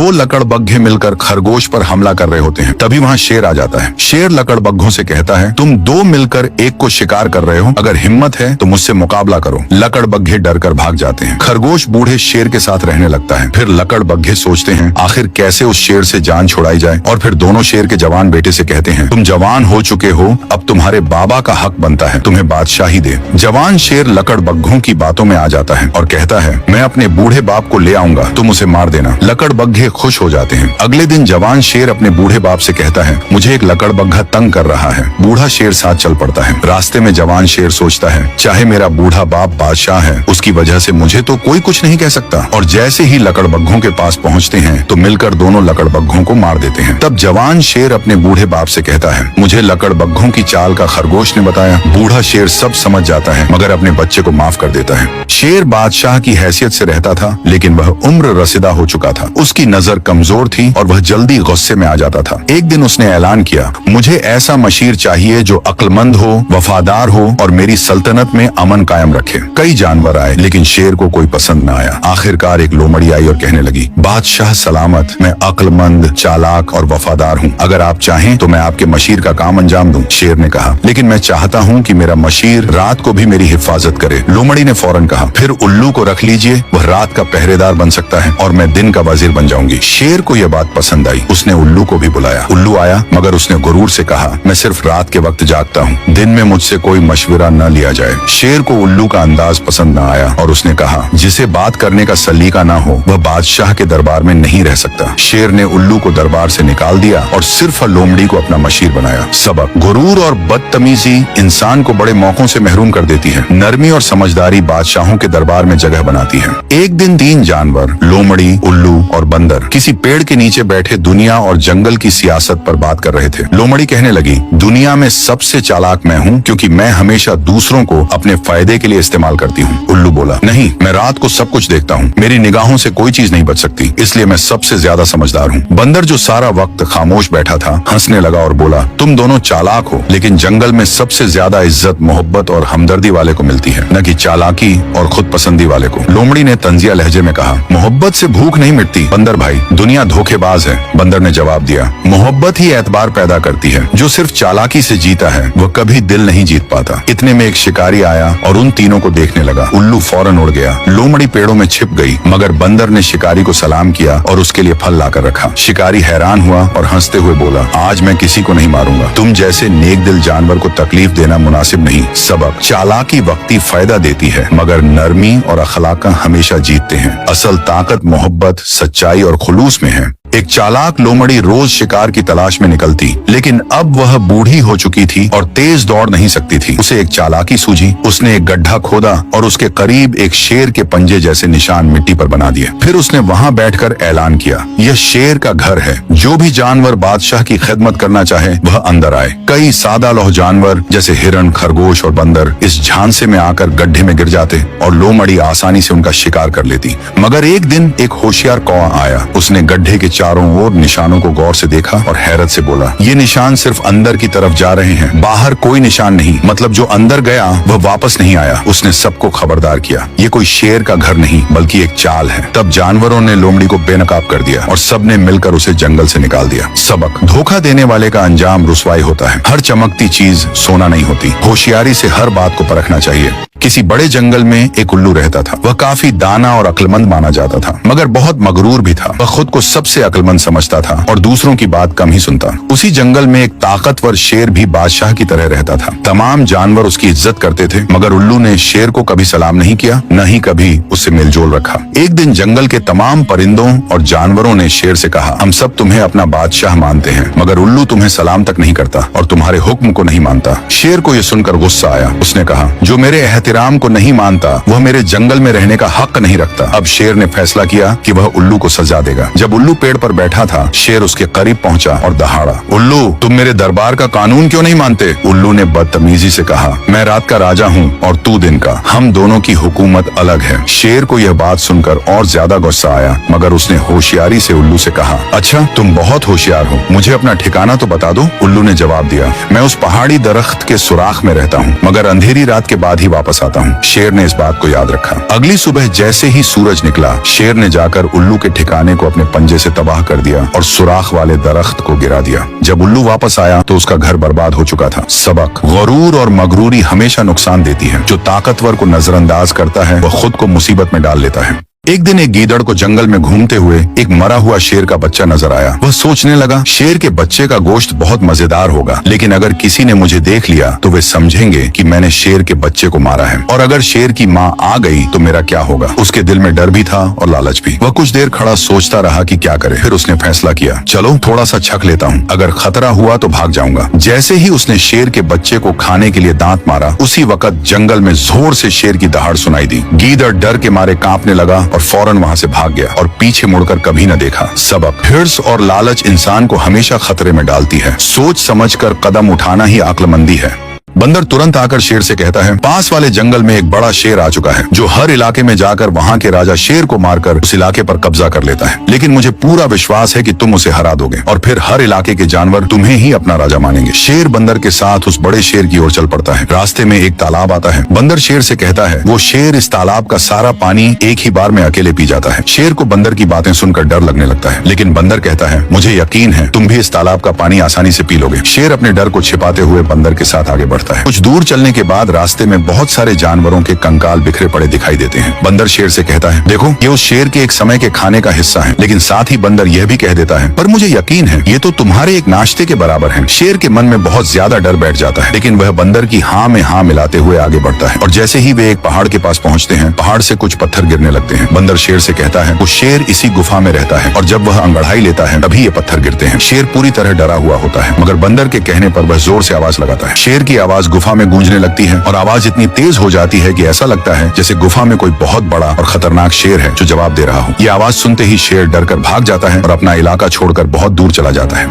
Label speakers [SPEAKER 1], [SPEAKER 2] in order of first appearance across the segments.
[SPEAKER 1] दो लकड़बग्घे मिलकर खरगोश पर हमला कर रहे होते हैं। तभी वहाँ शेर आ जाता है। शेर लकड़बग्घों से कहता है, तुम दो मिलकर एक को शिकार कर रहे हो, अगर हिम्मत है तो मुझसे मुकाबला करो। लकड़बग्घे डरकर भाग जाते हैं। खरगोश बूढ़े शेर के साथ रहने लगता है। फिर लकड़बग्घे सोचते हैं आखिर कैसे उस शेर से जान छुड़ाई जाए, और फिर दोनों शेर के जवान बेटे से कहते हैं, तुम जवान हो चुके हो, अब तुम्हारे बाबा का हक बनता है तुम्हें बादशाही दे। जवान शेर लकड़बग्घों की बातों में आ जाता है और कहता है, मैं अपने बूढ़े बाप को ले आऊंगा, तुम उसे मार देना। लकड़बग्घे खुश हो जाते हैं। अगले दिन जवान शेर अपने बूढ़े बाप से कहता है, मुझे एक लकड़बग्घा तंग कर रहा है। बूढ़ा शेर साथ चल पड़ता है। रास्ते में जवान शेर सोचता है, चाहे मेरा बूढ़ा बाप बादशाह है, उसकी वजह से मुझे तो कोई कुछ नहीं कह सकता। और जैसे ही लकड़बग्घों के पास पहुंचते हैं तो मिलकर दोनों लकड़बग्घों को मार देते हैं। तब जवान शेर अपने बूढ़े बाप से कहता है, मुझे लकड़बग्घों की चाल का खरगोश ने बताया। बूढ़ा शेर सब समझ जाता है मगर अपने बच्चे को माफ कर देता है। शेर बादशाह की हैसियत से रहता था, लेकिन वह उम्र रसीदा हो चुका था। उसकी नजर कमजोर थी और वह जल्दी गुस्से में आ जाता था। एक दिन उसने ऐलान किया, मुझे ऐसा मशीर चाहिए जो अक्लमंद हो, वफादार हो और मेरी सल्तनत में अमन कायम रखे। कई जानवर आए लेकिन शेर को कोई पसंद न आया। आखिरकार एक लोमड़ी आई और कहने लगी, बादशाह सलामत, मैं अक्लमंद, चालाक और वफादार हूँ। अगर आप चाहें तो मैं आपके मशीर का काम अंजाम दूं। शेर ने कहा, लेकिन मैं चाहता हूँ कि मेरा मशीर रात को भी मेरी हिफाजत करे। लोमड़ी ने फौरन कहा, फिर उल्लू को रख लीजिए, वह रात का पहरेदार बन सकता है और मैं दिन का वजीर बन जाऊंगी। शेर को यह बात पसंद आई। उसने उल्लू को भी बुलाया। उल्लू आया मगर उसने गुरूर से कहा, मैं सिर्फ रात के वक्त जागता हूँ, दिन में मुझसे कोई मशवरा न लिया जाए। शेर को उल्लू का अंदाज पसंद न आया और उसने कहा, जिसे बात करने का सलीका ना हो वह बादशाह के दरबार में नहीं रह सकता। शेर ने उल्लू को दरबार से निकाल दिया और सिर्फ लोमड़ी को अपना मशीर बनाया। सबक, गुरूर और बदतमीजी इंसान को बड़े मौकों से महरूम कर देती है। नरमी और समझदारी बादशाहों के दरबार में जगह बनाती है। एक दिन तीन जानवर, लोमड़ी, उल्लू और बंदर, किसी पेड़ के नीचे बैठे दुनिया और जंगल की सियासत पर बात कर रहे थे। लोमड़ी कहने लगी, दुनिया में सबसे चालाक मैं हूँ क्योंकि मैं हमेशा दूसरों को अपने फायदे के लिए इस्तेमाल करती हूँ। उल्लू बोला, नहीं, मैं रात को सब कुछ देखता हूँ, मेरी निगाहों से कोई चीज नहीं बच सकती, इसलिए मैं सबसे ज्यादा समझदार हूँ। बंदर जो सारा वक्त खामोश बैठा था हंसने लगा और बोला, तुम दोनों चालाक हो, लेकिन जंगल में सबसे ज्यादा इज्जत मोहब्बत और हमदर्दी वाले को मिलती है, न कि चालाकी और खुद पसंदी वाले को। लोमड़ी ने तंजिया लहजे में कहा, मोहब्बत से भूख नहीं मिटती बंदर भाई, दुनिया धोखेबाज है। बंदर ने जवाब दिया, मोहब्बत ही एतबार पैदा करती है, जो सिर्फ चालाकी से जीता है वह कभी दिल नहीं जीत पाता। इतने में एक शिकारी आया और उन तीनों को देखने लगा। उल्लू फौरन उड़ गया। लोमड़ी पेड़ों में छिप गई मगर बंदर ने शिकारी को सलाम किया और उसके लिए फल लाकर रखा। शिकारी हैरान हुआ और हंसते हुए बोला, आज मैं किसी को नहीं मारूंगा, तुम जैसे नेक दिल जानवर को तकलीफ देना मुनासिब नहीं। सबक, चालाकी वक्ती फायदा देती है मगर नरमी और अखलाक हमेशा जीतते हैं। असल ताकत मोहब्बत, सच्चाई और खुलूस में है। एक चालाक लोमड़ी रोज शिकार की तलाश में निकलती, लेकिन अब वह बूढ़ी हो चुकी थी और तेज दौड़ नहीं सकती थी। उसे एक चालाकी सूझी। उसने एक गड्ढा खोदा और उसके करीब एक शेर के पंजे जैसे निशान मिट्टी पर बना दिए। फिर उसने वहां बैठकर ऐलान किया, यह शेर का घर है, जो भी जानवर बादशाह की खिदमत करना चाहे वह अंदर आए। कई सादा लौह जानवर जैसे हिरन, खरगोश और बंदर इस झांसे में आकर गड्ढे में गिर जाते और लोमड़ी आसानी से उनका शिकार कर लेती। मगर एक दिन एक होशियार कौवा आया। उसने गड्ढे के चारों ओर निशानों को गौर से देखा और हैरत से बोला, ये निशान सिर्फ अंदर की तरफ जा रहे हैं, बाहर कोई निशान नहीं, मतलब जो अंदर गया वह वापस नहीं आया। उसने सबको खबरदार किया, ये कोई शेर का घर नहीं बल्कि एक चाल है। तब जानवरों ने लोमड़ी को बेनकाब कर दिया और सबने मिलकर उसे जंगल से निकाल दिया। सबक, धोखा देने वाले का अंजाम रुसवाई होता है। हर चमकती चीज सोना नहीं होती। होशियारी से हर बात को परखना चाहिए। किसी बड़े जंगल में एक उल्लू रहता था। वह काफी दाना और अक्लमंद माना जाता था मगर बहुत मगरूर भी था। वह खुद को सबसे अक्लमंद समझता था और दूसरों की बात कम ही सुनता। उसी जंगल में एक ताकतवर शेर भी बादशाह की तरह रहता था। तमाम जानवर उसकी इज्जत करते थे मगर उल्लू ने शेर को कभी सलाम नहीं किया, न ही कभी उससे मेलजोल रखा। एक दिन जंगल के तमाम परिंदों और जानवरों ने शेर से कहा, हम सब तुम्हें अपना बादशाह मानते हैं मगर उल्लू तुम्हें सलाम तक नहीं करता और तुम्हारे हुक्म को नहीं मानता। शेर को यह सुनकर गुस्सा आया। उसने कहा, जो मेरे एहतिराम को नहीं मानता वह मेरे जंगल में रहने का हक नहीं रखता। अब शेर ने फैसला किया कि वह उल्लू को सजा देगा। जब उल्लू पेड़ पर बैठा था शेर उसके करीब पहुंचा और दहाड़ा, उल्लू तुम मेरे दरबार का कानून क्यों नहीं मानते? उल्लू ने बदतमीजी से कहा, मैं रात का राजा हूँ और तू दिन का, हम दोनों की हुकूमत अलग है। शेर को यह बात सुनकर और ज्यादा गुस्सा आया मगर उसने होशियारी से उल्लू से कहा, अच्छा तुम बहुत होशियार हो, मुझे अपना ठिकाना तो बता दो। उल्लू ने जवाब दिया, मैं उस पहाड़ी दरख्त के सुराख में रहता हूँ मगर अंधेरी रात के बाद ही वापस वापस आता हूँ। शेर ने इस बात को याद रखा। अगली सुबह जैसे ही सूरज निकला, शेर ने जाकर उल्लू के ठिकाने को अपने पंजे से तबाह कर दिया और सुराख वाले दरख्त को गिरा दिया। जब उल्लू वापस आया तो उसका घर बर्बाद हो चुका था। सबक: गरूर और मगरूरी हमेशा नुकसान देती है। जो ताकतवर को नजरअंदाज करता है वह खुद को मुसीबत में डाल लेता है। एक दिन एक गीदड़ को जंगल में घूमते हुए एक मरा हुआ शेर का बच्चा नजर आया। वह सोचने लगा, शेर के बच्चे का गोश्त बहुत मजेदार होगा, लेकिन अगर किसी ने मुझे देख लिया तो वे समझेंगे कि मैंने शेर के बच्चे को मारा है, और अगर शेर की माँ आ गई तो मेरा क्या होगा। उसके दिल में डर भी था और लालच भी। वह कुछ देर खड़ा सोचता रहा कि क्या करे। फिर उसने फैसला किया, चलो थोड़ा सा छक लेता हूँ, अगर खतरा हुआ तो भाग जाऊंगा। जैसे ही उसने शेर के बच्चे को खाने के लिए दांत मारा, उसी वक्त जंगल में जोर से शेर की दहाड़ सुनाई दी। गीदड़ डर के मारे कांपने लगा और फौरन वहां से भाग गया और पीछे मुड़कर कभी न देखा। सबक: हिर्स और लालच इंसान को हमेशा खतरे में डालती है। सोच समझकर कदम उठाना ही अक्लमंदी है। बंदर तुरंत आकर शेर से कहता है, पास वाले जंगल में एक बड़ा शेर आ चुका है, जो हर इलाके में जाकर वहाँ के राजा शेर को मारकर उस इलाके पर कब्जा कर लेता है। लेकिन मुझे पूरा विश्वास है कि तुम उसे हरा दोगे और फिर हर इलाके के जानवर तुम्हें ही अपना राजा मानेंगे। शेर बंदर के साथ उस बड़े शेर की ओर चल पड़ता है। रास्ते में एक तालाब आता है। बंदर शेर से कहता है, वो शेर इस तालाब का सारा पानी एक ही बार में अकेले पी जाता है। शेर को बंदर की बातें सुनकर डर लगने लगता है, लेकिन बंदर कहता है, मुझे यकीन है तुम भी इस तालाब का पानी आसानी से पी लोगे। शेर अपने डर को छिपाते हुए बंदर के साथ आगे बढ़ता है। कुछ दूर चलने के बाद रास्ते में बहुत सारे जानवरों के कंकाल बिखरे पड़े दिखाई देते हैं। बंदर शेर से कहता है, देखो ये उस शेर के एक समय के खाने का हिस्सा है। लेकिन साथ ही बंदर यह भी कह देता है, पर मुझे यकीन है ये तो तुम्हारे एक नाश्ते के बराबर है। शेर के मन में बहुत ज्यादा डर बैठ जाता है, लेकिन वह बंदर की हाँ में हाँ मिलाते हुए आगे बढ़ता है। और जैसे ही वे एक पहाड़ के पास पहुँचते हैं, पहाड़ से कुछ पत्थर गिरने लगते हैं। बंदर शेर से कहता है, वो शेर इसी गुफा में रहता है और जब वह अंगड़ाई लेता है तभी ये पत्थर गिरते हैं। शेर पूरी तरह डरा हुआ होता है, मगर बंदर के कहने पर वह जोर से आवाज लगाता है। शेर की आवाज गुफा में गूंजने लगती है और आवाज इतनी तेज हो जाती है कि ऐसा लगता है जैसे गुफा में कोई बहुत बड़ा और खतरनाक शेर है जो जवाब दे रहा हो। ये आवाज सुनते ही शेर डरकर भाग जाता है और अपना इलाका छोड़कर बहुत दूर चला जाता है।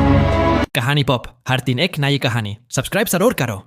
[SPEAKER 2] कहानी पॉप हर दिन एक नई कहानी। सब्सक्राइब जरूर करो।